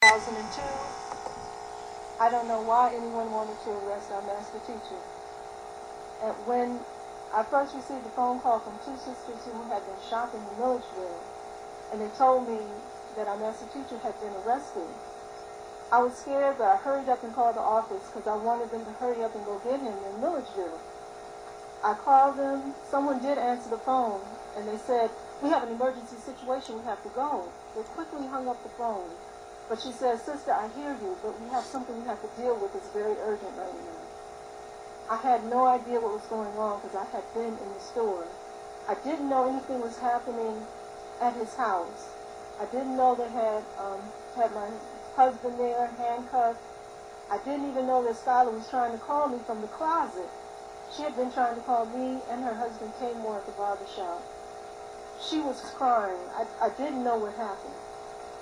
2002. I don't know why anyone wanted to arrest our master teacher. And when I first received a phone call from two sisters who had been shot in Milledgeville, and they told me that our master teacher had been arrested, I was scared, but I hurried up and called the office because I wanted them to hurry up and go get him in Milledgeville. I called them. Someone did answer the phone, and they said, "We have an emergency situation. We have to go." They quickly hung up the phone. But she said, "Sister, I hear you, but we have something we have to deal with. It's very urgent right now." I had no idea what was going on because I had been in the store. I didn't know anything was happening at his house. I didn't know they had my husband there, handcuffed. I didn't even know that Skylar was trying to call me from the closet. She had been trying to call me, and her husband came more at the barbershop. She was crying. I didn't know what happened.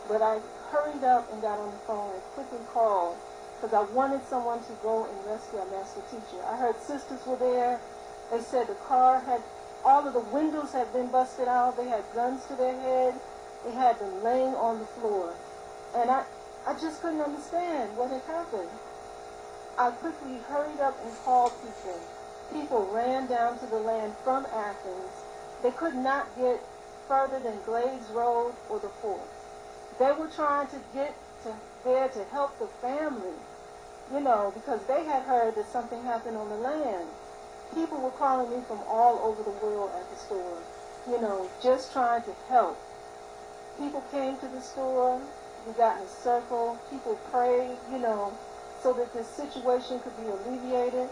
But I hurried up and got on the phone and quickly called because I wanted someone to go and rescue our master teacher. I heard sisters were there. They said the car had, all of the windows had been busted out. They had guns to their head. They had them laying on the floor. And I just couldn't understand what had happened. I quickly hurried up and called people. People ran down to the land from Athens. They could not get further than Glades Road or the fort. They were trying to get to there to help the family, because they had heard that something happened on the land. People were calling me from all over the world at the store, just trying to help. People came to the store. We got in a circle. People prayed, so that this situation could be alleviated.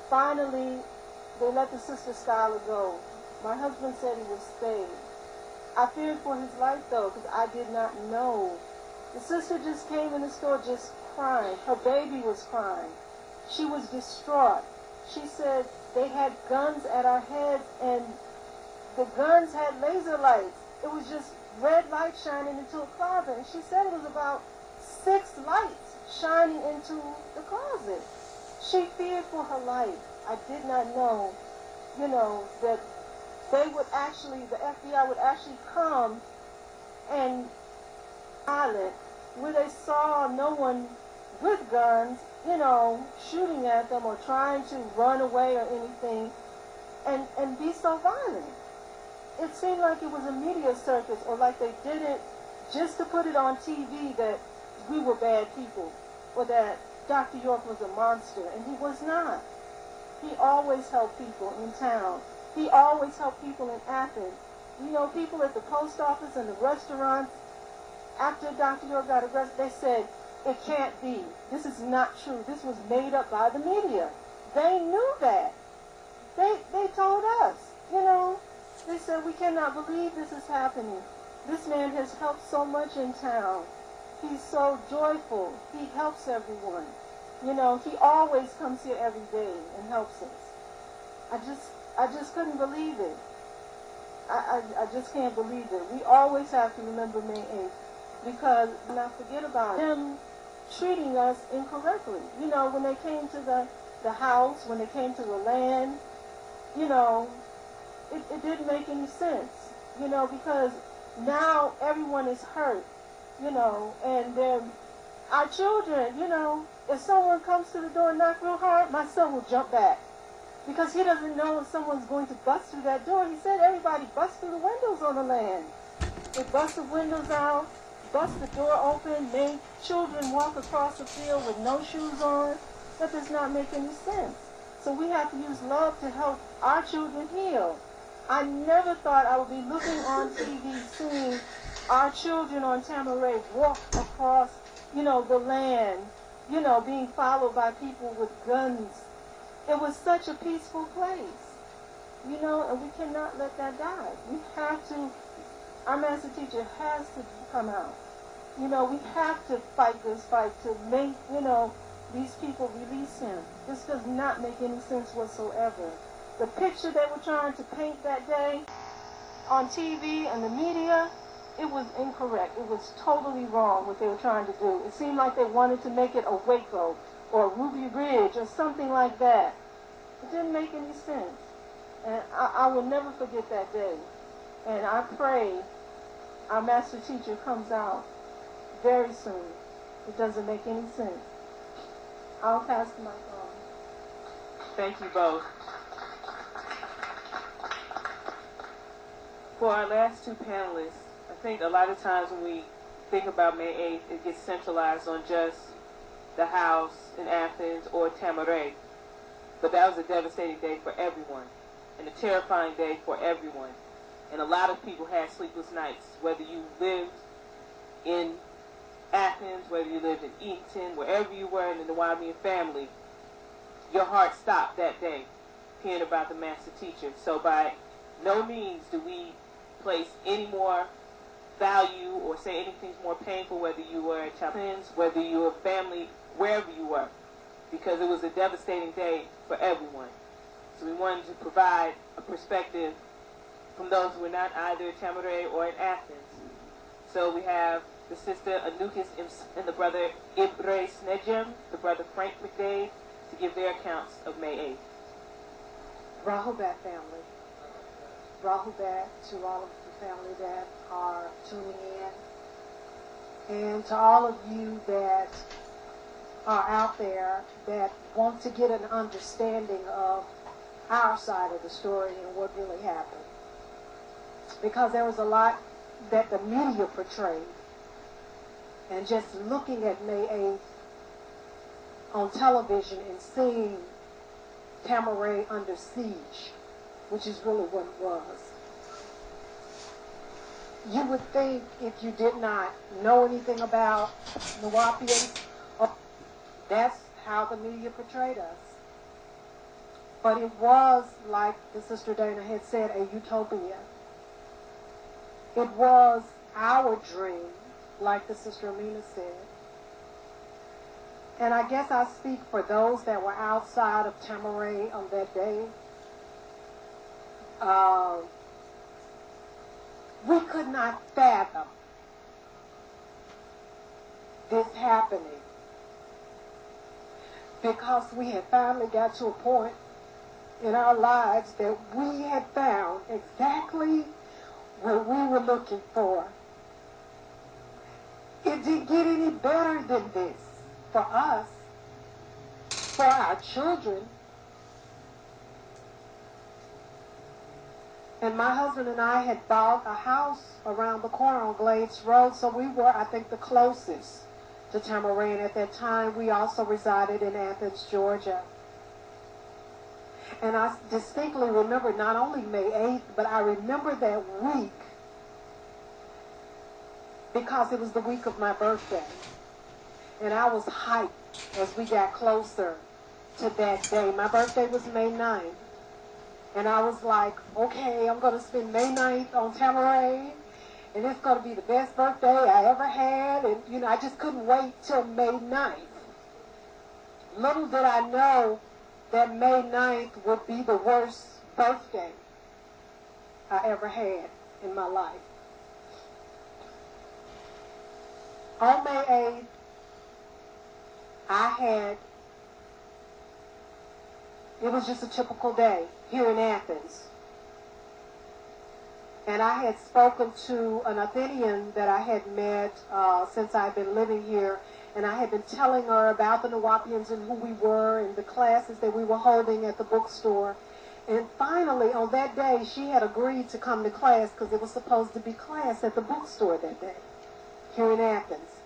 Finally, they let the sister Skylar go. My husband said he was saved. I feared for his life, though, because I did not know. The sister just came in the store just crying. Her baby was crying. She was distraught. She said they had guns at our heads, and the guns had laser lights. It was just red light shining into a closet. And she said it was about 6 lights shining into the closet. She feared for her life. I did not know, that they would actually, the FBI would actually come and island where they saw no one with guns, shooting at them or trying to run away or anything, and be so violent. It seemed like it was a media circus, or like they did it just to put it on TV that we were bad people, or that Dr. York was a monster, and he was not. He always helped people in town. He always helped people in Athens. People at the post office and the restaurants, after Dr. York got arrested, they said, "It can't be. This is not true. This was made up by the media." They knew that. They told us, They said, "We cannot believe this is happening. This man has helped so much in town. He's so joyful. He helps everyone. He always comes here every day and helps us." I just couldn't believe it. I just can't believe it. We always have to remember May 8th because not forget about him treating us incorrectly. When they came to the house, when they came to the land, it didn't make any sense, because now everyone is hurt, and they're our children, if someone comes to the door and knock real hard, my son will jump back. Because he doesn't know if someone's going to bust through that door. He said everybody busts through the windows on the land. They bust the windows out, bust the door open, make children walk across the field with no shoes on. That does not make any sense. So we have to use love to help our children heal. I never thought I would be looking on TV seeing our children on Tamaray walk across, the land, being followed by people with guns. It was such a peaceful place, and we cannot let that die. We have to, our master teacher has to come out. We have to fight this fight to make, these people release him. This does not make any sense whatsoever. The picture they were trying to paint that day on TV and the media, it was incorrect. It was totally wrong what they were trying to do. It seemed like they wanted to make it a Waco or Ruby Ridge or something like that. It didn't make any sense. And I will never forget that day. And I pray our master teacher comes out very soon. It doesn't make any sense. I'll pass the mic on. Thank you both. For our last two panelists, I think a lot of times when we think about May 8th, it gets centralized on just the house in Athens or Tamaray. But that was a devastating day for everyone, and a terrifying day for everyone. And a lot of people had sleepless nights, whether you lived in Athens, whether you lived in Eaton, wherever you were in the Nuwaubian family, your heart stopped that day hearing about the master teacher. So by no means do we place any more value or say anything's more painful, whether you were at Athens, whether you were family, wherever you were, because it was a devastating day for everyone. So we wanted to provide a perspective from those who were not either at Tamaray or in Athens. So we have the sister Anukis and the brother Ibre Snejem, the brother Frank McDade, to give their accounts of May 8th. Rahubat family. Rahubat to all of the family that are tuning in. And to all of you that are out there that want to get an understanding of our side of the story and what really happened. Because there was a lot that the media portrayed. And just looking at May 8th on television and seeing Tamaray under siege, which is really what it was. You would think if you did not know anything about Nuwaubians, that's how the media portrayed us. But it was, like the Sister Dana had said, a utopia. It was our dream, like the Sister Amina said. And I guess I speak for those that were outside of Tamaray on that day. We could not fathom this happening because we had finally got to a point in our lives that we had found exactly what we were looking for. It didn't get any better than this for us, for our children. And my husband and I had bought a house around the corner on Glades Road, so we were, I think, the closest to Tamaray. And at that time, we also resided in Athens, Georgia. And I distinctly remember not only May 8th, but I remember that week because it was the week of my birthday. And I was hyped as we got closer to that day. My birthday was May 9th. And I was like, okay, I'm going to spend May 9th on Tamaray, and it's going to be the best birthday I ever had. And, you know, I just couldn't wait till May 9th. Little did I know that May 9th would be the worst birthday I ever had in my life. On May 8th, it was just a typical day here in Athens. And I had spoken to an Athenian that I had met since I've been living here, and I had been telling her about the Nuwaubians and who we were and the classes that we were holding at the bookstore. And finally, on that day, she had agreed to come to class because it was supposed to be class at the bookstore that day here in Athens.